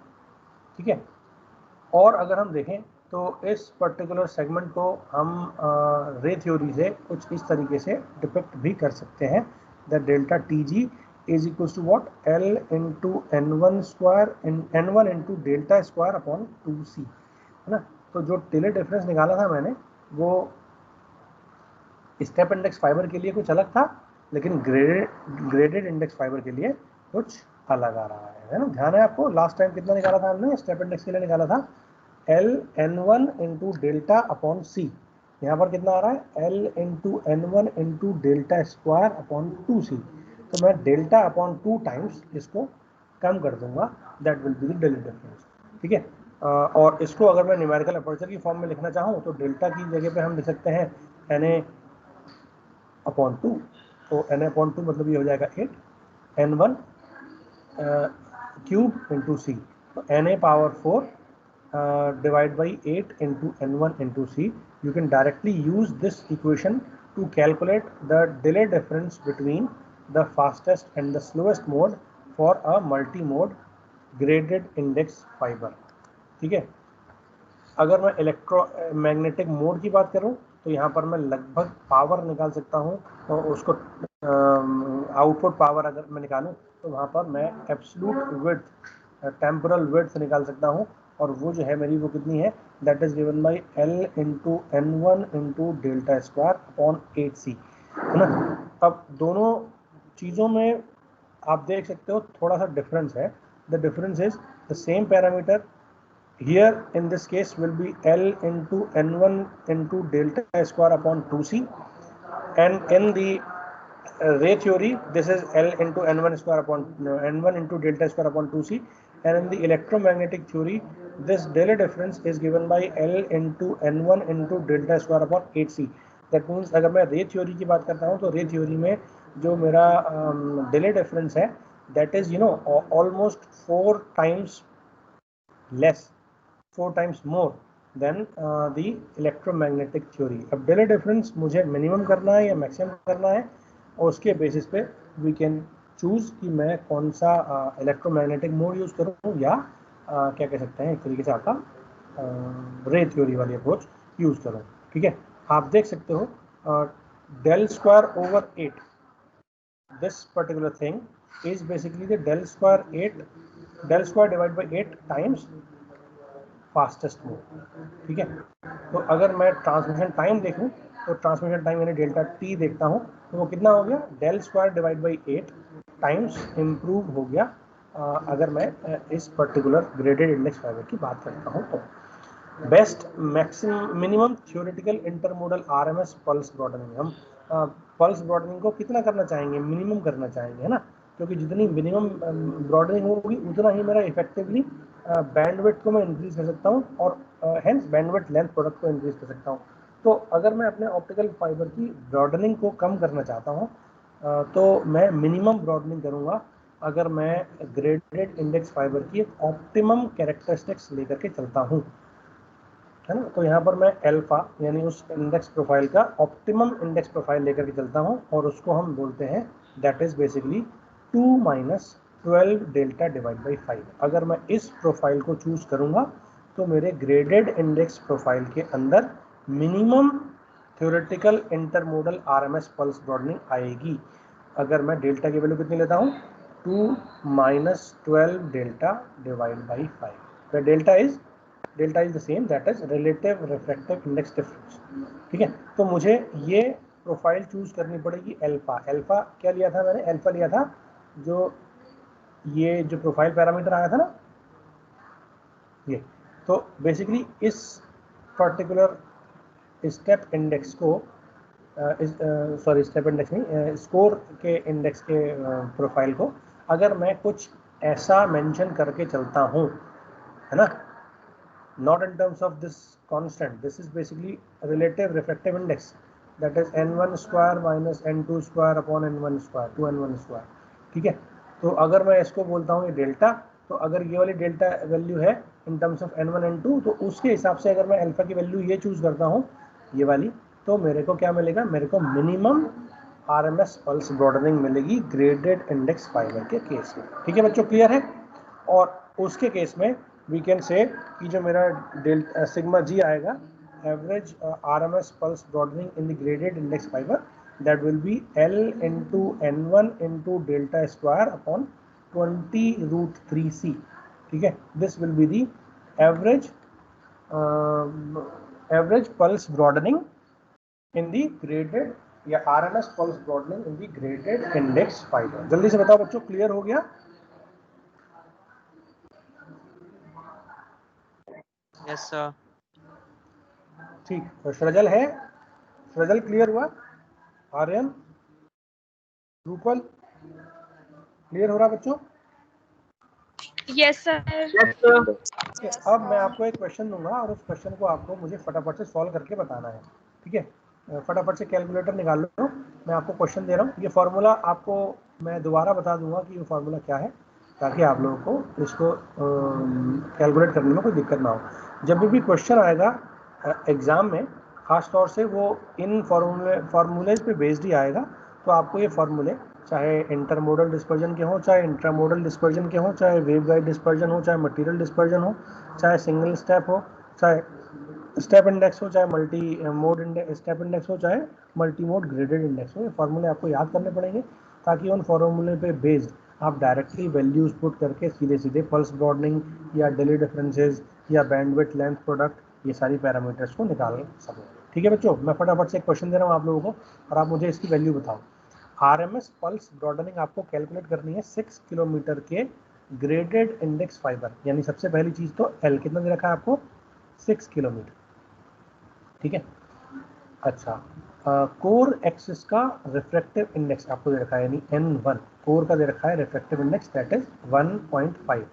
ठीक है, और अगर हम देखें तो इस पर्टिकुलर सेगमेंट को हम रे थ्योरी से कुछ इस तरीके से डिपिक्ट भी कर सकते हैं, the delta TG is equal to what, L into N1 square N1 into delta square upon 2C, है ना। तो जो टेलर डिफरेंस निकाला था मैंने वो स्टेप इंडेक्स फाइबर के लिए कुछ अलग था, लेकिन ग्रेडेड इंडेक्स फाइबर के लिए कुछ अलग आ रहा है ना। ध्यान है आपको, लास्ट टाइम कितना निकाला था हमने स्टेप इंडेक्स के लिए, निकाला था L N1 into delta upon C। यहाँ पर कितना आ रहा है, L into N1 into delta square upon 2C। तो मैं डेल्टा अपॉन 2 टाइम्स इसको कम कर दूंगा, that will be the delta difference. ठीक है, और इसको अगर मैं न्यूमेरिकल अपर्चर की फॉर्म में लिखना चाहूँ तो डेल्टा की जगह पे हम लिख सकते हैं Na अपॉन 2, तो Na अपॉन 2 मतलब ये हो जाएगा 8 N1 क्यूब इंटू C, तो Na power 4 divided by 8 into N1 into C. You can directly use this equation to calculate the delay difference between the fastest and the slowest mode for a multi-mode graded index fiber. ठीक है, अगर मैं electromagnetic mode की बात करूं तो यहाँ पर मैं लगभग पावर निकाल सकता हूँ, और उसको आउटपुट पावर अगर मैं निकालूं तो वहाँ पर मैं एब्सोल्यूट विड्थ, टेम्पोरल विड्थ निकाल सकता हूँ, और वो जो है मेरी वो कितनी है, that is given bye L into N1 into delta square upon 8C, है ना। अब दोनों चीज़ों में आप देख सकते हो थोड़ा सा डिफरेंस है, the difference is the same parameter here in this case will be L into N1 into delta square upon 2C, and in the ray theory this is L into N1 square upon N1 into delta square upon 2C, and in the electromagnetic theory this delay difference is given by L into N1 into delta square upon 8C. that means अगर मैं रे theory की बात करता हूँ तो रे theory में जो मेरा डिले डिफरेंस है that is almost 4 times less, 4 times more than the electromagnetic theory. अब डिले डिफरेंस मुझे मिनिमम करना है या मैक्सिमम करना है, और उसके बेसिस पे वी कैन चूज कि मैं कौन सा इलेक्ट्रोमैग्नेटिक मोड यूज़ करूँ या क्या कह सकते हैं एक तरीके से आपका रे थ्योरी वाली अप्रोच यूज़ करूँ। ठीक है, आप देख सकते हो del square over 8, this particular thing is basically the del square divided by 8 times fastest mode. ठीक है, तो अगर मैं ट्रांसमिशन टाइम देखूं तो ट्रांसमिशन टाइम यानी डेल्टा टी देखता हूं तो वो कितना हो गया, del square divide by 8 times improve हो गया अगर मैं इस पर्टिकुलर ग्रेडेड इंडेक्स फाइबर की बात करता हूं तो। Best maximum minimum theoretical intermodal RMS pulse broadening, हम पल्स ब्रॉडनिंग को कितना करना चाहेंगे, मिनिमम करना चाहेंगे, है ना, क्योंकि जितनी मिनिमम ब्रॉडनिंग होगी उतना ही मेरा इफेक्टिवली बैंडविड्थ को मैं इंक्रीज कर सकता हूँ और हेंस बैंडविड्थ लेंथ प्रोडक्ट को इंक्रीज कर सकता हूँ। तो अगर मैं अपने ऑप्टिकल फाइबर की ब्रॉडनिंग को कम करना चाहता हूँ तो मैं मिनिमम ब्रॉडनिंग करूँगा अगर मैं ग्रेडेड इंडेक्स फाइबर की एक ऑप्टिमम कैरेक्टरिस्टिक्स लेकर के चलता हूँ, है ना। तो यहाँ पर मैं अल्फा यानी उस इंडेक्स प्रोफाइल का ऑप्टिमम इंडेक्स प्रोफाइल लेकर के चलता हूँ और उसको हम बोलते हैं that is basically 2 minus 12 delta divide by 5। अगर मैं इस प्रोफाइल को चूज करूँगा तो मेरे ग्रेडेड इंडेक्स प्रोफाइल के अंदर minimum theoretical intermodal RMS pulse broadening आएगी। अगर मैं डेल्टा की वैल्यू कितनी लेता हूँ, 2 minus 12 delta divide by 5, delta is the same that is relative refractive index difference. ठीक है, तो मुझे ये प्रोफाइल चूज करनी पड़ेगी अल्फा। अल्फा क्या लिया था मैंने, अल्फा लिया था जो ये जो प्रोफाइल पैरामीटर आया था ना ये। तो बेसिकली इस पर्टिकुलर स्टेप इंडेक्स को सॉरी स्टेप इंडेक्स नहीं, स्कोर के इंडेक्स के प्रोफाइल को अगर मैं कुछ ऐसा मेंशन करके चलता हूँ, है ना, not in terms of this constant, this is basically relative refractive index, that is n1 square minus n2 square upon n1 square 2n1 square। ठीक है, तो अगर मैं इसको बोलता हूँ ये डेल्टा, तो अगर ये वाली डेल्टा वैल्यू है इन टर्म्स ऑफ n1 n2 तो उसके हिसाब से अगर मैं अल्फा की वैल्यू ये चूज करता हूँ ये वाली, तो मेरे को क्या मिलेगा, मेरे को मिनिमम आरएमएस पल्स ब्रॉडनिंग मिलेगी ग्रेडेड इंडेक्स फाइबर के केस में। ठीक है बच्चों, क्लियर है। और उसके केस में वी कैन से कि जो मेरा डेल्टा सिग्मा जी आएगा average RMS pulse broadening in the graded index fibre, that will be L into N one into delta square upon 20√3c। ठीक है, this will be the average pulse broadening in the graded या RMS pulse broadening in the graded index fibre. जल्दी से बताओ बच्चों, clear हो गया? Yes sir. ठीक, तो सृजल है, सृजल क्लियर हुआ? आर्यन, रूपल क्लियर हो रहा बच्चों? Yes sir. अब मैं आपको एक क्वेश्चन दूंगा और उस क्वेश्चन को आपको मुझे फटाफट से सॉल्व करके बताना है। ठीक है, फटाफट से कैलकुलेटर निकाल लो, मैं आपको क्वेश्चन दे रहा हूँ। ये फार्मूला आपको मैं दोबारा बता दूंगा कि ये फार्मूला क्या है, ताकि आप लोगों को इसको कैलकुलेट करने में कोई दिक्कत ना हो। जब भी क्वेश्चन आएगा एग्ज़ाम में, ख़ास तौर से वो इन फार्मूलेज पे बेस्ड ही आएगा, तो आपको ये फार्मूले चाहे इंटरमोडल डिस्पर्जन के हों, चाहे इंट्रामोडल डिस्पर्जन के हों, चाहे वेव गाइड डिस्पर्जन हो, चाहे मटेरियल डिस्पर्जन हो, चाहे सिंगल स्टेप हो, चाहे स्टेप इंडेक्स हो, चाहे मल्टी मोड स्टेप इंडेक्स हो, चाहे मल्टी मोड ग्रेडेड इंडेक्स हो, ये फार्मूले आपको याद करने पड़ेंगे ताकि उन फार्मूले पे बेस्ड आप डायरेक्टली वैल्यूज पुट करके सीधे सीधे पल्स ब्रॉडनिंग या डिले डिफरेंसेस या बैंडविड्थ लेंथ प्रोडक्ट ये सारी पैरामीटर्स को निकाल सकें। ठीक है बच्चों, मैं फटाफट से एक क्वेश्चन दे रहा हूँ आप लोगों को और आप मुझे इसकी वैल्यू बताओ। आरएमएस पल्स ब्रॉडनिंग आपको कैलकुलेट करनी है 6 किलोमीटर के ग्रेडेड इंडेक्स फाइबर, यानी सबसे पहली चीज तो एल कितना दे रखा है आपको, 6 किलोमीटर। ठीक है, अच्छा, कोर एक्सिस का रिफ्रैक्टिव इंडेक्स आपको दे रखा है यानी N1, कोर का दे रखा है refractive index that is 1.5।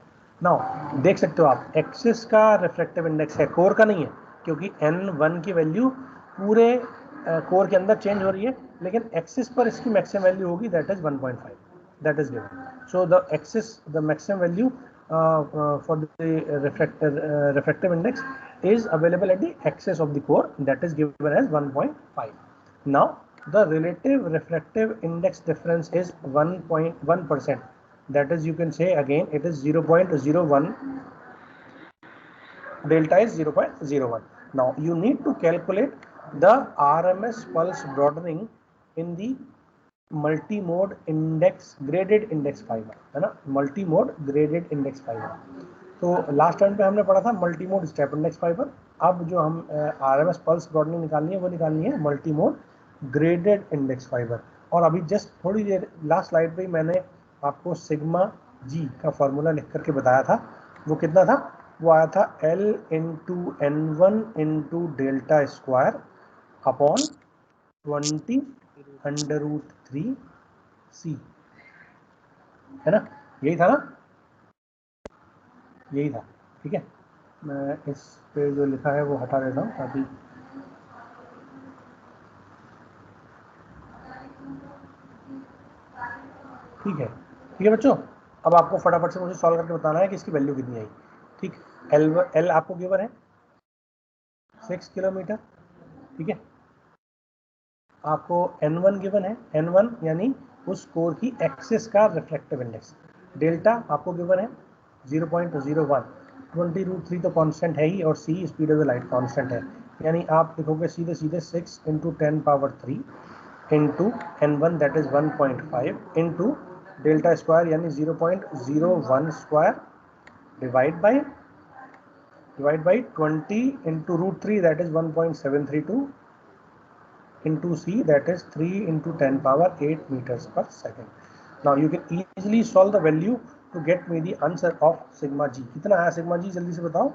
Now देख सकते हो आप एक्सिस का रिफ्रैक्टिव इंडेक्स है, कोर का नहीं है, क्योंकि N1 की वैल्यू पूरे कोर के अंदर चेंज हो रही है, लेकिन एक्सिस पर इसकी मैक्सिमम वैल्यू होगी that is 1.5, that is given. So the axis the maximum value for the refractive index is available at the axis of the core, that is given as 1.5. Now the relative refractive index difference is 1.1%, that is, you can say again, it is 0.01, delta is 0.01. Now you need to calculate the RMS pulse broadening in the multi-mode index graded index fibre, है ना, multi mode graded index fibre. तो last time पे हमने पढ़ा था multi mode step index fibre. अब जो हम आरएमएस पल्स ब्रॉडनिंग निकालनी है वो निकालनी है multi mode graded index fibre. और अभी जस्ट थोड़ी देर लास्ट स्लाइड पे मैंने आपको सिग्मा जी का फॉर्मूला लिख करके बताया था, वो कितना था, वो आया था L into N1 into delta square upon 20 √3 C, है ना, यही था ना, यही था। ठीक है, मैं इस पे जो लिखा है वो हटा देता हूँ ताकि ठीक है बच्चों। अब आपको फटाफट से मुझे सॉल्व करके बताना है कि इसकी वैल्यू कितनी आई। ठीक, एल आपको गिवन है 6 किलोमीटर। ठीक है, आपको N1 गिवन है, N1 यानी उस कोर की एक्सिस का रिफ्लेक्टिव इंडेक्स। डेल्टा आपको गिवन है 0.01, 20 √3 तो कांस्टेंट है ही, और C speed of the light constant है, यानी आप लिखोगे सीधे सीधे 6 into 10⁻³ into N1 that is 1.5 into delta square यानी 0.01 square divide by 20 into √3 that is 1.732 into C, that is 3 into 10⁸ meters per second. Now you can easily solve the value to get me the answer of sigma g. कितना आया sigma g, जल्दी से बताओ।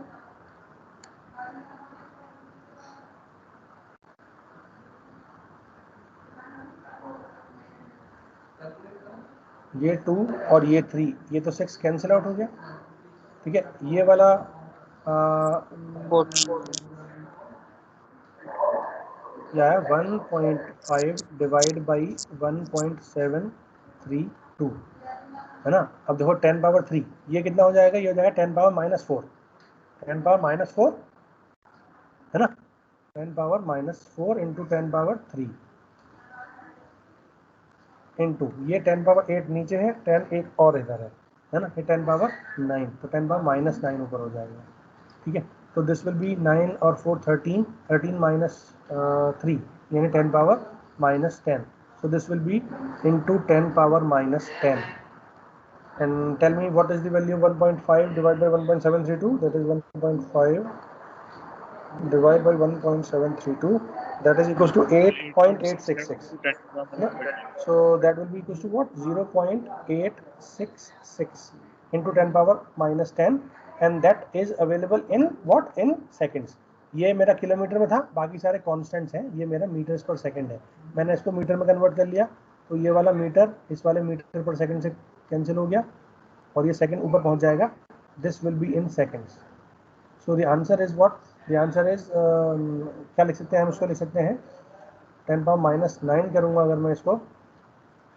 ये 2 और ये 3, ये तो 6 कैंसिल आउट हो गया। ठीक है, ये वाला क्या है 1.5 डिवाइड बाई 1.732, है ना। अब देखो 10⁻3 ये कितना हो जाएगा, ये हो जाएगा 10⁻⁻4, 10⁻⁻4, है ना, 10⁻⁻4 इंटू 10⁻3 इंटू ये 10⁻8 नीचे है, 10 एक और इधर है ना, ये 10⁻9, तो 10⁻⁻9 ऊपर हो जाएगा। ठीक है, तो दिस विल बी 9 और 4 13, 13 माइनस 3 यानी 10⁻⁻10, so this will be into 10⁻⁻10, and tell me what is the value of 1.5 divided by 1.732, that is 1.5 divided by 1.732, that is equals to 8.866. Yeah. So that will be equals to what, 0.866 into 10⁻⁻10, and that is available in what, in seconds. ये मेरा kilometre में था, बाकी सारे constants हैं, ये मेरा metres पर सेकंड है, मैंने इसको मीटर में कन्वर्ट कर लिया, तो ये वाला मीटर इस वाले मीटर पर सेकंड से कैंसिल हो गया और ये सेकंड ऊपर पहुंच जाएगा, this will be in seconds. So the answer is what, the answer is क्या लिख सकते हैं हम, इसको लिख सकते हैं 10⁻⁻9 करूंगा अगर मैं इसको,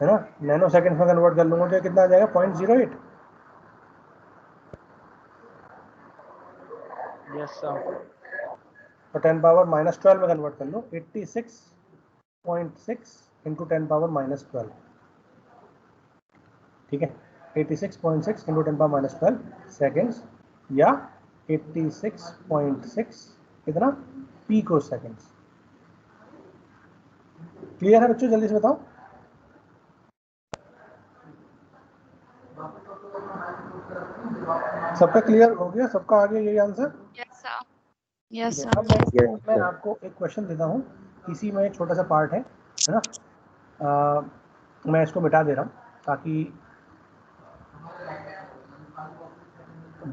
है ना, नैनो सेकंड में कन्वर्ट कर लूंगा तो कितना आ जाएगा 0.08। Yes sir. तो 10⁻⁻12 में कन्वर्ट कर लो, 86.6 इंटू 10⁻⁻12, ठीक है, 86.6 इंटू 10⁻⁻12 सेकेंड्स, या 86.6 कितना, पीको सेकेंड्स। क्लियर है बच्चों, जल्दी से बताओ। सबका क्लियर हो गया, सबका आ गया यही आंसर? यस सर, यस अब सर। मैं आपको एक क्वेश्चन देता हूँ, इसी में एक छोटा सा पार्ट है ना, मैं इसको मिटा दे रहा हूँ ताकि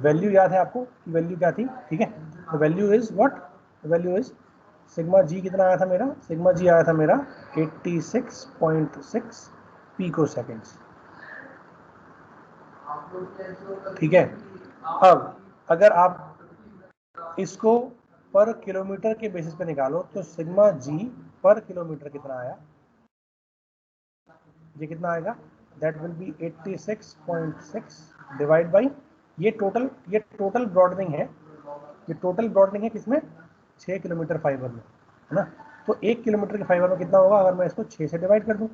वैल्यू याद है आपको कि वैल्यू क्या थी। ठीक है, तो value is what, value is sigma G कितना आया था मेरा, सिग्मा जी आया था मेरा 86.6 पीको सेकेंड्स। ठीक है, अब अगर आप इसको पर किलोमीटर के बेसिस पे निकालो तो सिग्मा जी पर किलोमीटर कितना आया, ये कितना आएगा, that will B 86.6 divide by ये टोटल ब्रॉडनिंग है, ये टोटल ब्रॉडनिंग है किसमें, 6 किलोमीटर फाइबर में, है ना। तो 1 किलोमीटर के फाइबर में कितना होगा अगर मैं इसको 6 से डिवाइड कर दूं,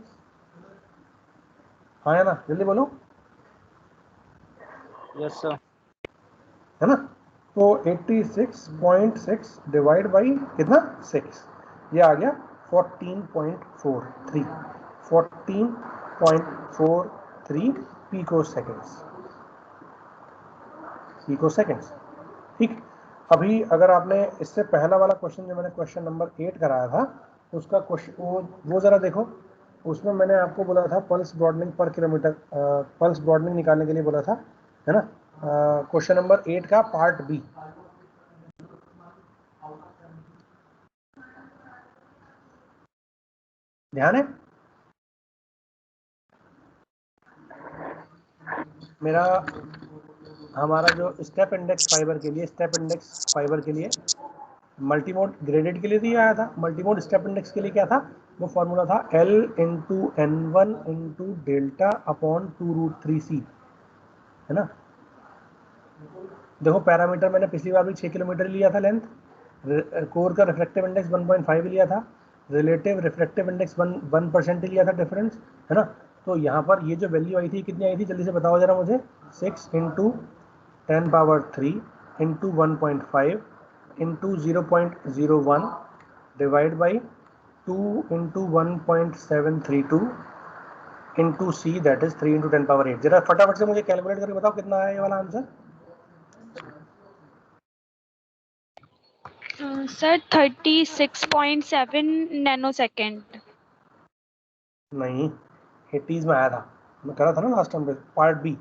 हाँ या ना, जल्दी बोलो। Yes sir. है ना, तो 86.6 डिवाइड बाई कितना 6, ये आ गया 14.43 14.43 पिको सेकेंड्स। ठीक। अभी अगर आपने इससे पहला वाला क्वेश्चन जो मैंने क्वेश्चन नंबर 8 कराया था, उसका क्वेश्चन वो जरा देखो, उसमें मैंने आपको बोला था पल्स ब्रॉडनिंग पर किलोमीटर, पल्स ब्रॉडनिंग निकालने के लिए बोला था, है ना। क्वेश्चन नंबर 8 का पार्ट बी, ध्यान है मेरा, हमारा जो स्टेप इंडेक्स फाइबर के लिए मल्टीमोड ग्रेडेड के लिए दिया आया था, मल्टीमोड स्टेप इंडेक्स के लिए क्या था, वो फॉर्मूला था L into N1 into delta upon 2√3C, है ना। देखो पैरामीटर मैंने पिछली बार भी 6 किलोमीटर लिया था लेंथ, कोर का रिफ्लेक्टिव इंडेक्स 1.5 लिया था, रिलेटिव रिफ्लेक्टिव इंडेक्स 1% लिया था डिफरेंस, है ना। तो यहाँ पर ये जो वैल्यू आई थी कितनी आई थी, जल्दी से बताओ जरा मुझे, 6 into 10⁻³ into 1.5 into 0.01 divide by 2 into 1.732 into C, that is 3 into 10⁸। जरा फटाफट से मुझे कैलकुलेट करके बताओ कितना आया ये वाला आंसर। Sir 36.7 nano second. नहीं, 80s में आया था, मैं करा था ना लास्ट टाइम पे, पार्ट बी,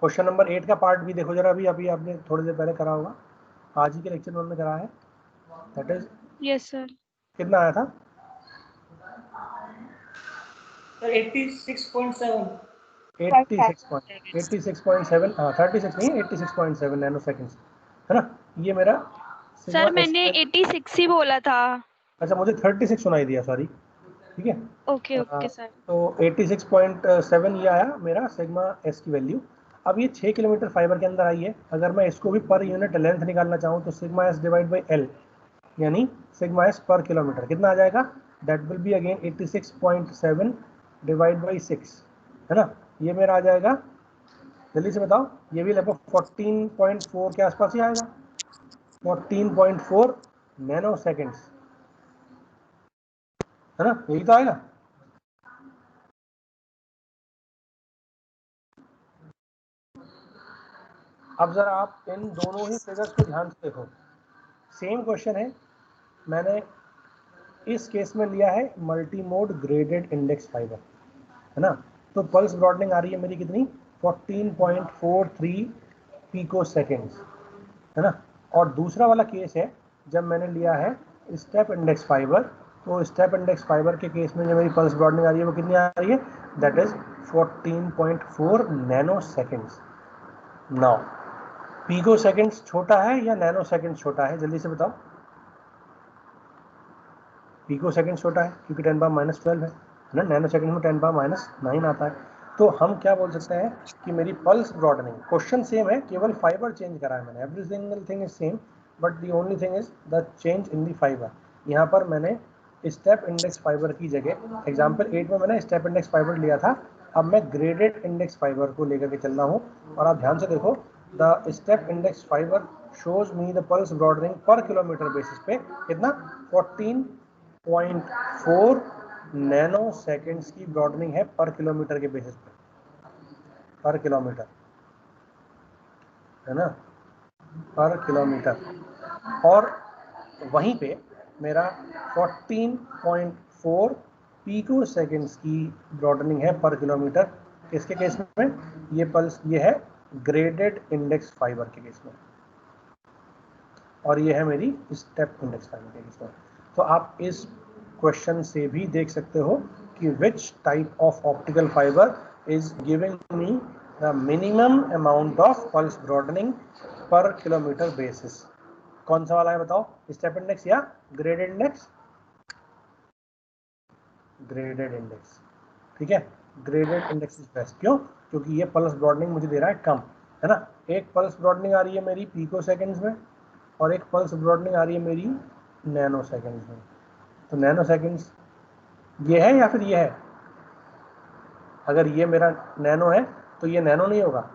क्वेश्चन नंबर 8 का पार्ट बी देखो जरा, अभी अभी आपने थोड़ी देर पहले करा होगा, आज ही के लेक्चर में हमने करा है, दैट इज यस सर। कितना आया था सर 86.7। 86.7, हाँ 36 नहीं 86.7 नैनो सेकेंड्स, है ना। ये मेरा सिग्मा सर मैंने एस, 86 ही बोला था। अच्छा मुझे 36 सुनाई दिया, सॉरी, ठीक है। Okay okay sir. तो 86.7 ये आया मेरा सिग्मा एस की वैल्यू। अब ये 6 किलोमीटर फाइबर के अंदर आई है, अगर मैं इसको भी पर यूनिट लेंथ निकालना चाहूँ तो sigma S divide by L, यानी सिग्मा एस पर किलोमीटर कितना आ जाएगा, that will be again 86.7 divide by 6, है ना। ये मेरा आ जाएगा, जल्दी से बताओ, ये भी लगभग 14.4 के आसपास ही आएगा, 14.4 नैनो सेकेंड्स, है ना, यही तो आएगा। अब जरा आप इन दोनों ही फिगर्स को ध्यान से देखो, सेम क्वेश्चन है, मैंने इस केस में लिया है multi mode graded index fibre, है ना। तो पल्स ब्रॉडनिंग आ रही है मेरी कितनी, 14.43 पिको सेकेंड्स, है ना। और दूसरा वाला केस है जब मैंने लिया है स्टेप इंडेक्स फाइबर, तो स्टेप इंडेक्स फाइबर के केस में जो मेरी पल्स ब्रॉडनिंग आ रही है वो कितनी आ रही है, that is 14.4 nano seconds. Now pico seconds छोटा है या नैनो सेकेंड्स छोटा है, जल्दी से बताओ। पिको सेकेंड छोटा है क्योंकि 10⁻−12 है ना, नैनो सेकेंड में 10⁻−9 आता है। तो हम क्या बोल सकते हैं कि मेरी पल्स ब्रॉडनिंग, क्वेश्चन सेम है, केवल फाइबर चेंज करा है मैंने, every single thing is same, but the only thing is the change in the fibre. यहाँ पर मैंने स्टेप इंडेक्स फाइबर की जगह, एग्जाम्पल 8 में मैंने स्टेप इंडेक्स फाइबर लिया था, अब मैं ग्रेडेड इंडेक्स फाइबर को लेकर के चल रहा हूँ। और आप ध्यान से देखो, the step index fibre shows me the pulse broadening पर किलोमीटर बेसिस पे कितना, 14.4 नैनो सेकेंड्स की ब्रॉडनिंग है पर किलोमीटर के बेसिस पे, पर किलोमीटर, है ना, पर किलोमीटर। और वहीं पे मेरा 14.4 पिको सेकेंड्स की ब्रॉडनिंग है पर किलोमीटर, किसके केस में, ये पल्स, ये है ग्रेडेड इंडेक्स फाइबर के केस में, और ये है मेरी स्टेप इंडेक्स फाइबर के केस में। तो आप इस क्वेश्चन से भी देख सकते हो कि which type of optical fibre is giving me the minimum amount of pulse broadening पर किलोमीटर बेसिस। कौन सा वाला है बताओ, स्टेप इंडेक्स या ग्रेडेड इंडेक्स, ग्रेडेड इंडेक्स, ठीक है। ग्रेडेड इंडेक्स इज बेस्ट, क्यों, क्योंकि ये पल्स ब्रॉडनिंग मुझे दे रहा है कम, है ना। एक पल्स ब्रॉडनिंग आ रही है मेरी पिको सेकेंड्स में, और एक पल्स ब्रॉडनिंग आ रही है मेरी नैनो सेकेंड्स में। तो नैनो सेकेंड्स ये है या फिर ये है? अगर ये मेरा नैनो है तो ये नैनो नहीं होगा,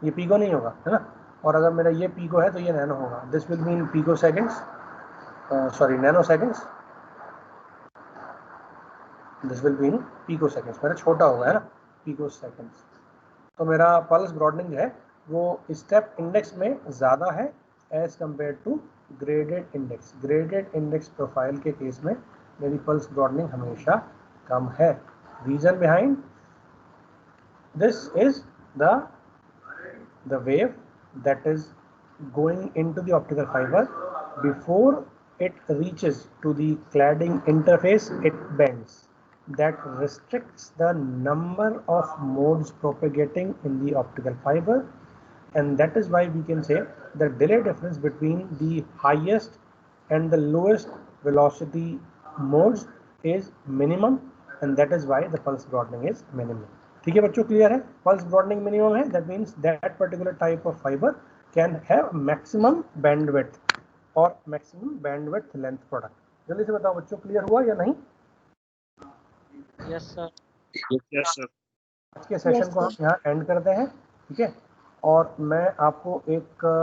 ये पीको नहीं होगा, है ना। और अगर मेरा ये पीको है तो ये नैनो होगा। This will mean pico seconds, sorry nano seconds, this will mean pico seconds. मेरा छोटा होगा, है ना, पीको सेकेंड्स। तो मेरा पल्स ब्रॉडनिंग है वो स्टेप इंडेक्स में ज़्यादा है as compare to graded index. Graded index profile के केस में मेरी पल्स ब्रॉडनिंग हमेशा कम है। Reason behind this is the wave that is going into the optical fiber. Before it reaches to the cladding interface, it bends. That restricts the number of modes propagating in the optical fiber, and that is why we can say the delay difference between the highest and the lowest velocity modes is minimum, and that is why the pulse broadening is minimum. ठीक है बच्चों, clear है? Pulse broadening minimum है, that means that particular type of fibre can have maximum bandwidth और maximum bandwidth length product. जल्दी से बताओ बच्चों, क्लियर हुआ या नहीं? Yes sir. Yes sir. आज के सेशन को हम यहाँ एंड करते हैं, ठीक है। और मैं आपको एक